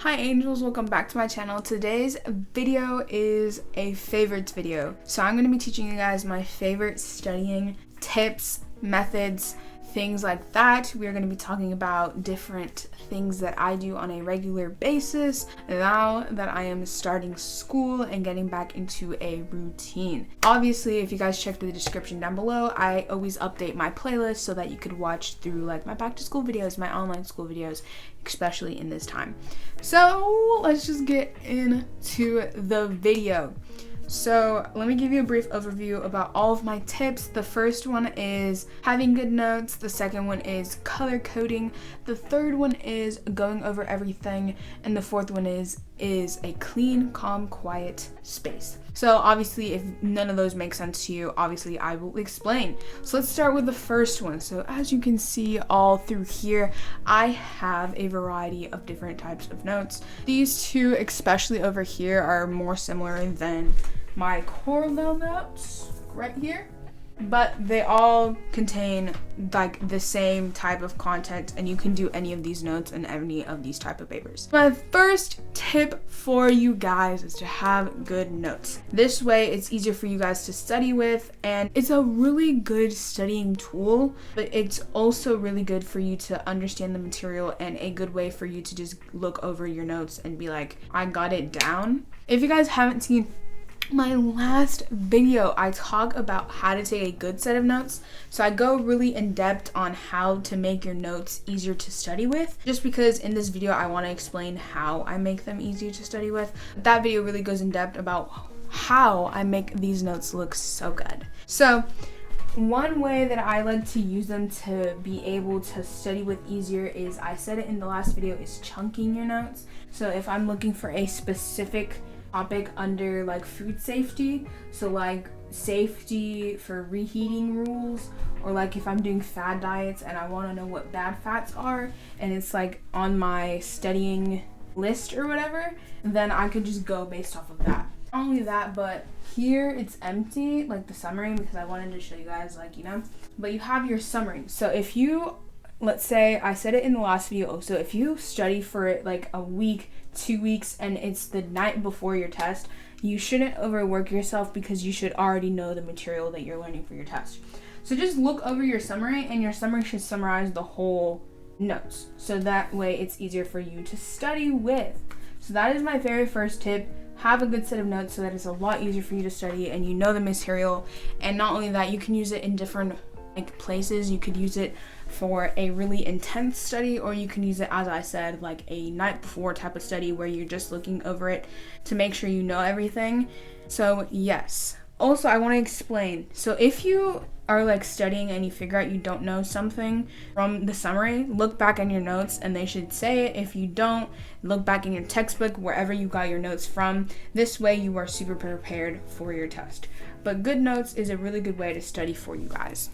Hi angels, welcome back to my channel. Today's video is a favorites video. So I'm going to be teaching you guys my favorite studying tips, methods, things like that. We are going to be talking about different things that I do on a regular basis now that I am starting school and getting back into a routine. Obviously, if you guys check the description down below, I always update my playlist so that you could watch through like my back to school videos, my online school videos, especially in this time. So let's just get into the video. So let me give you a brief overview about all of my tips. The first one is having good notes. The second one is color coding. The third one is going over everything. And the fourth one is a clean, calm, quiet space. So obviously if none of those make sense to you, obviously I will explain. So let's start with the first one. So as you can see all through here, I have a variety of different types of notes. These two, especially over here, are more similar than my Cornell notes right here, but they all contain like the same type of content, and you can do any of these notes in any of these type of papers. My first tip for you guys is to have good notes. This way it's easier for you guys to study with, and it's a really good studying tool, but it's also really good for you to understand the material and a good way for you to just look over your notes and be like, I got it down. If you guys haven't seen my last video, I talk about how to take a good set of notes. So I go really in depth on how to make your notes easier to study with, just because in this video I want to explain how I make them easier to study with. That video really goes in depth about how I make these notes look so good. So one way that I like to use them to be able to study with easier is, I said it in the last video, is chunking your notes. So if I'm looking for a specific topic under like food safety, so like safety for reheating rules, or like if I'm doing fad diets and I want to know what bad fats are and it's like on my studying list or whatever, then I could just go based off of that. Not only that, but here it's empty, like the summary, because I wanted to show you guys, like, you know, but you have your summary. So if you, let's say, I said it in the last video, so if you study for like a week, 2 weeks, and it's the night before your test, you shouldn't overwork yourself because you should already know the material that you're learning for your test. So just look over your summary, and your summary should summarize the whole notes, so that way it's easier for you to study with. So that is my very first tip. Have a good set of notes so that it's a lot easier for you to study and you know the material. And not only that, you can use it in different like places. You could use it for a really intense study, or you can use it, as I said, like a night before type of study where you're just looking over it to make sure you know everything. So yes. Also, I want to explain. So if you are like studying and you figure out you don't know something from the summary, look back on your notes and they should say it. If you don't, look back in your textbook, wherever you got your notes from. This way you are super prepared for your test. But good notes is a really good way to study for you guys.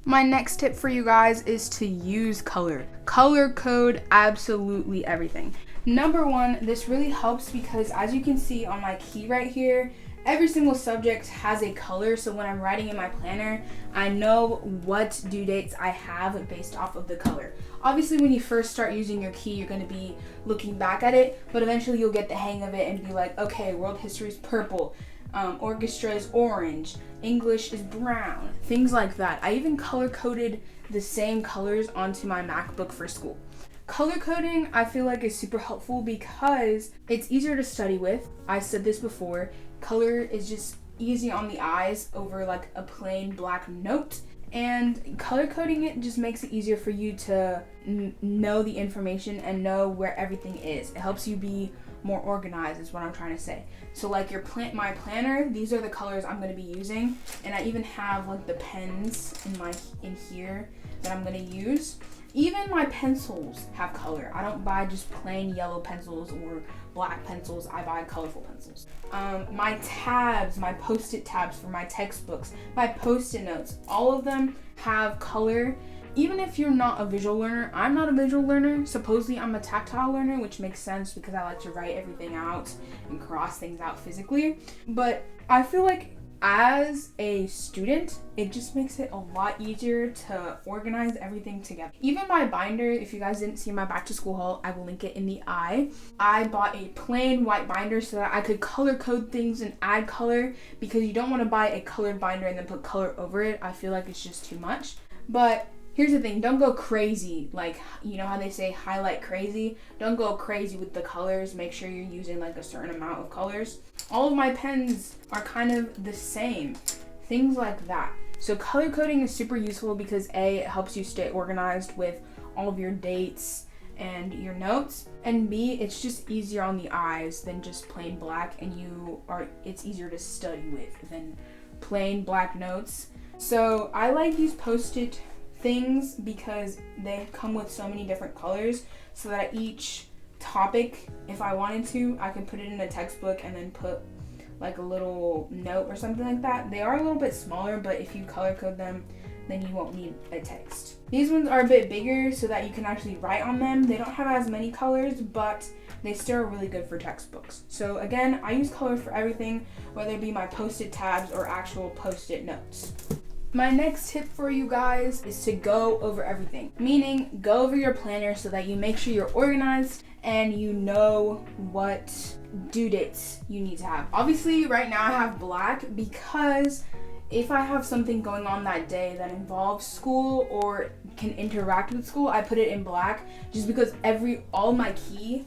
My next tip for you guys is to use color. Color code absolutely everything. Number one, this really helps because as you can see on my key right here, every single subject has a color, so when I'm writing in my planner, I know what due dates I have based off of the color. Obviously, when you first start using your key, you're going to be looking back at it, but eventually you'll get the hang of it and be like, okay, world history is purple. Orchestra is orange, English is brown, things like that. I even color coded the same colors onto my MacBook for school. Color coding, I feel like, is super helpful because it's easier to study with. I said this before, color is just easy on the eyes over like a plain black note, and color coding it just makes it easier for you to know the information and know where everything is. It helps you be more organized is what I'm trying to say. So like my planner, these are the colors I'm going to be using, and I even have like the pens in here that I'm going to use. Even my pencils have color. I don't buy just plain yellow pencils or black pencils. I buy colorful pencils. My tabs, my post-it tabs for my textbooks, my post-it notes, all of them have color. Even if you're not a visual learner, I'm not a visual learner. Supposedly I'm a tactile learner, which makes sense because I like to write everything out and cross things out physically. But I feel like as a student, it just makes it a lot easier to organize everything together. Even my binder, if you guys didn't see my back to school haul, I will link it in the eye. I bought a plain white binder so that I could color code things and add color, because you don't want to buy a colored binder and then put color over it. I feel like it's just too much. But here's the thing, don't go crazy. Like, you know how they say highlight crazy? Don't go crazy with the colors. Make sure you're using like a certain amount of colors. All of my pens are kind of the same. Things like that. So color coding is super useful because A, it helps you stay organized with all of your dates and your notes, and B, it's just easier on the eyes than just plain black, and it's easier to study with than plain black notes. So I like these post-it things because they come with so many different colors, so that each topic, if I wanted to, I can put it in a textbook and then put like a little note or something like that. They are a little bit smaller, but if you color code them, then you won't need a text. These ones are a bit bigger so that you can actually write on them. They don't have as many colors, but they still are really good for textbooks. So again, I use color for everything, whether it be my post-it tabs or actual post-it notes. My next tip for you guys is to go over everything, meaning go over your planner so that you make sure you're organized and you know what due dates you need to have. Obviously, right now I have black because if I have something going on that day that involves school or can interact with school, I put it in black, just because all my key,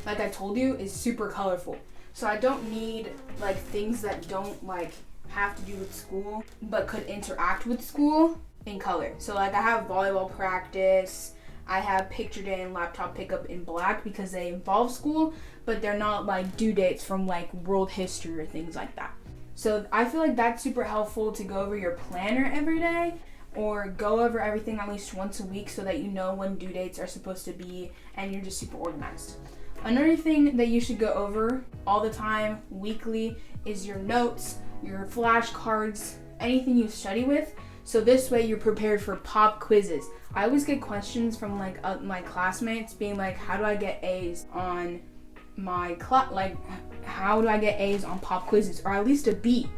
like I told you, is super colorful. So I don't need like things that don't like have to do with school but could interact with school in color. So like I have volleyball practice, I have picture day and laptop pickup in black because they involve school, but they're not like due dates from like world history or things like that. So I feel like that's super helpful to go over your planner every day, or go over everything at least once a week so that you know when due dates are supposed to be and you're just super organized. Another thing that you should go over all the time, weekly, is your notes, your flashcards, anything you study with. So this way you're prepared for pop quizzes. I always get questions from like my classmates being like, how do I get A's on my how do I get A's on pop quizzes, or at least a B?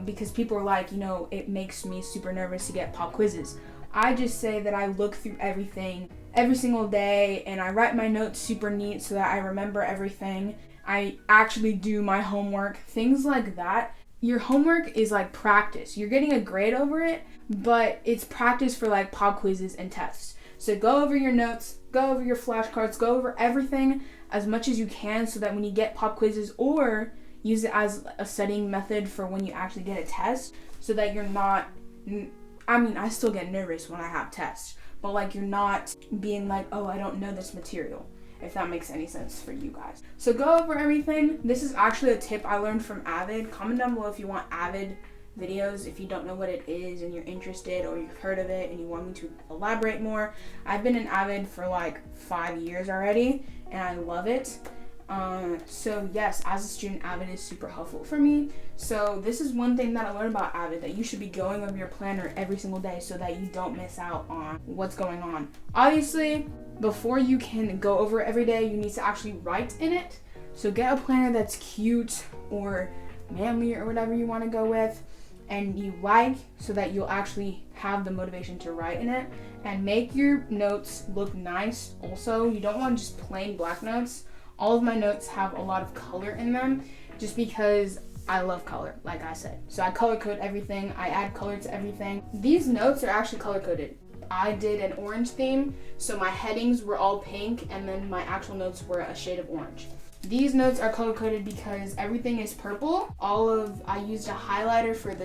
Because people are like, it makes me super nervous to get pop quizzes. I just say that I look through everything every single day and I write my notes super neat so that I remember everything. I actually do my homework, things like that. Your homework is like practice. You're getting a grade over it, but it's practice for like pop quizzes and tests. So go over your notes, go over your flashcards, go over everything as much as you can so that when you get pop quizzes, or use it as a studying method for when you actually get a test, so that you're not, I still get nervous when I have tests, but like you're not being like, oh, I don't know this material, if that makes any sense for you guys. So go over everything. This is actually a tip I learned from Avid. Comment down below if you want Avid videos, if you don't know what it is and you're interested, or you've heard of it and you want me to elaborate more. I've been in Avid for like 5 years already and I love it. So yes, as a student, Avid is super helpful for me. So this is one thing that I learned about Avid, that you should be going over your planner every single day so that you don't miss out on what's going on. Obviously, before you can go over it every day, you need to actually write in it. So get a planner that's cute or manly or whatever you want to go with, and you like, so that you'll actually have the motivation to write in it. And make your notes look nice also. You don't want just plain black notes. All of my notes have a lot of color in them just because I love color, like I said. So I color code everything. I add color to everything. These notes are actually color coded. I did an orange theme, so my headings were all pink and then my actual notes were a shade of orange. These notes are color coded because everything is purple. I used a highlighter for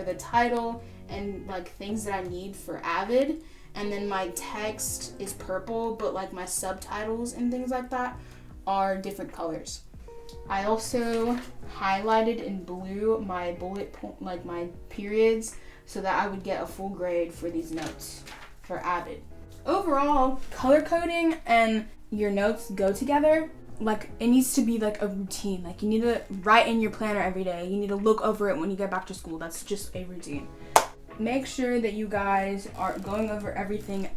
the title and like things that I need for Avid, and then my text is purple, but like my subtitles and things like that are different colors. I also highlighted in blue my bullet point, like my periods, so that I would get a full grade for these notes for Avid. Overall, color coding and your notes go together. Like, it needs to be like a routine. Like, you need to write in your planner every day. You need to look over it when you get back to school. That's just a routine. Make sure that you guys are going over everything.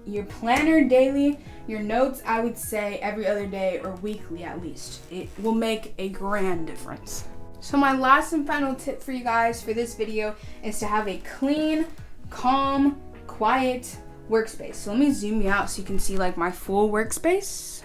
Your planner daily, your notes, I would say every other day or weekly at least. It will make a grand difference. So my last and final tip for you guys for this video is to have a clean, calm, quiet workspace. So let me zoom you out so you can see like my full workspace.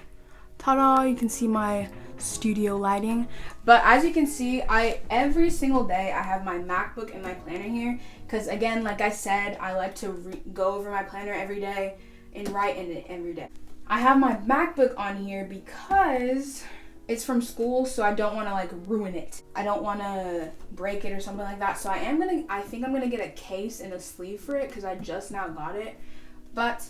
Ta-da, you can see my studio lighting. But as you can see, every single day I have my MacBook and my planner here, because again, like I said, I like to go over my planner every day and write in it every day. I have my MacBook on here because it's from school, so I don't want to like ruin it. I don't want to break it or something like that. So I think I'm gonna get a case and a sleeve for it because I just now got it. But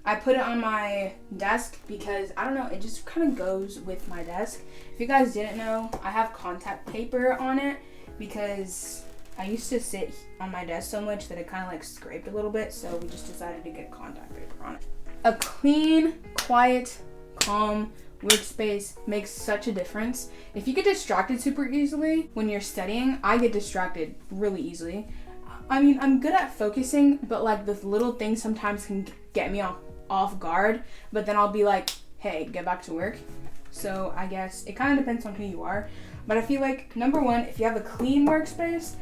I put it on my desk because I don't know, it just kind of goes with my desk. If you guys didn't know, I have contact paper on it because I used to sit on my desk so much that it kind of like scraped a little bit, so we just decided to get contact paper on it. A clean, quiet, calm workspace makes such a difference. If you get distracted super easily when you're studying, I get distracted really easily. I mean, I'm good at focusing, but like the little things sometimes can get me off guard, but then I'll be like, hey, get back to work. So I guess it kind of depends on who you are, but I feel like number one, if you have a clean workspace,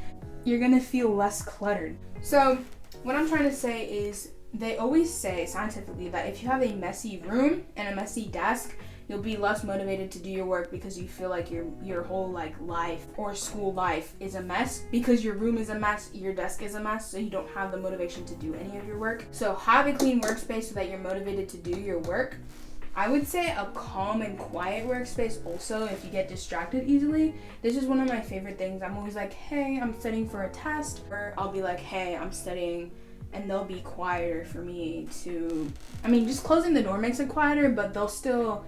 you're gonna feel less cluttered. So what I'm trying to say is, they always say scientifically that if you have a messy room and a messy desk, you'll be less motivated to do your work because you feel like your whole like life or school life is a mess because your room is a mess, your desk is a mess, so you don't have the motivation to do any of your work. So have a clean workspace so that you're motivated to do your work. I would say a calm and quiet workspace also if you get distracted easily. This is one of my favorite things. I'm always like, hey, I'm studying for a test, or I'll be like, hey, I'm studying, and they'll be quieter for me to, I mean, just closing the door makes it quieter, but they'll still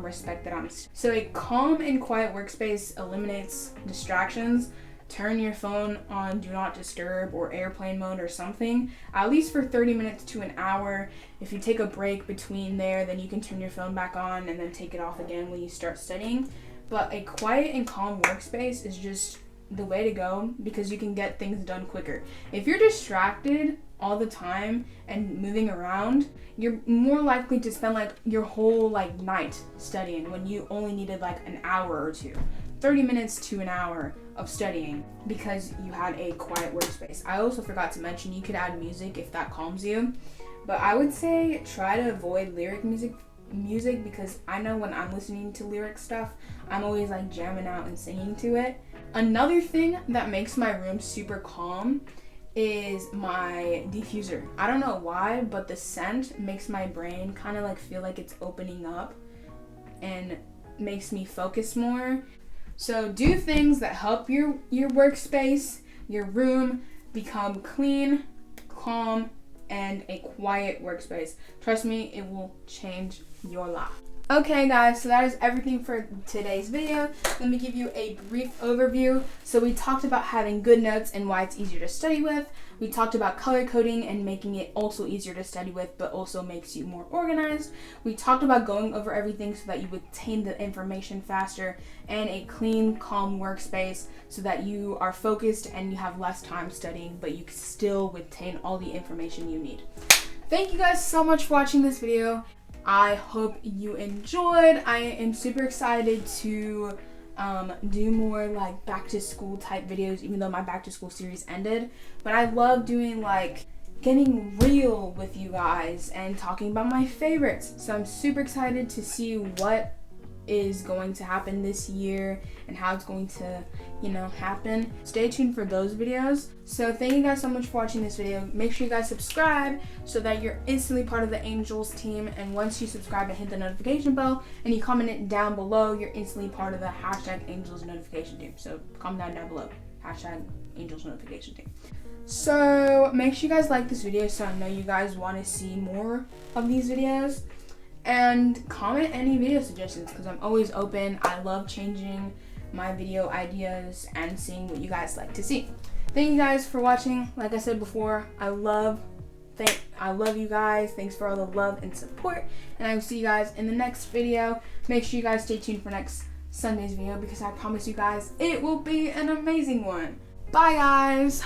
respect that So a calm and quiet workspace eliminates distractions. Turn your phone on do not disturb or airplane mode or something, at least for 30 minutes to an hour. If you take a break between there, then you can turn your phone back on and then take it off again when you start studying. But a quiet and calm workspace is just the way to go because you can get things done quicker. If you're distracted all the time and moving around, you're more likely to spend like your whole like night studying when you only needed like an hour or two. 30 minutes to an hour of studying because you had a quiet workspace. I also forgot to mention you could add music if that calms you, but I would say try to avoid lyric music because I know when I'm listening to lyric stuff, I'm always like jamming out and singing to it. Another thing that makes my room super calm is my diffuser. I don't know why, but the scent makes my brain kind of like feel like it's opening up and makes me focus more. So do things that help your workspace, your room become clean, calm, and a quiet workspace. Trust me, it will change your life. Okay guys, so that is everything for today's video. Let me give you a brief overview. So we talked about having good notes and why it's easier to study with. We talked about color coding and making it also easier to study with, but also makes you more organized. We talked about going over everything so that you retain the information faster, and a clean, calm workspace so that you are focused and you have less time studying, but you can still retain all the information you need. Thank you guys so much for watching this video. I hope you enjoyed. I am super excited to do more like back to school type videos, even though my back to school series ended. But I love doing like getting real with you guys and talking about my favorites. So I'm super excited to see what is going to happen this year and how it's going to, happen. Stay tuned for those videos. So thank you guys so much for watching this video. Make sure you guys subscribe so that you're instantly part of the Angels team. And once you subscribe and hit the notification bell and you comment it down below, you're instantly part of the #Angels notification team. So comment down below, #Angels notification team. So make sure you guys like this video so I know you guys want to see more of these videos. And comment any video suggestions because I'm always open. I love changing my video ideas and seeing what you guys like to see. Thank you guys for watching. Like I said before, I love you guys. Thanks for all the love and support. And I will see you guys in the next video. Make sure you guys stay tuned for next Sunday's video because I promise you guys it will be an amazing one. Bye guys.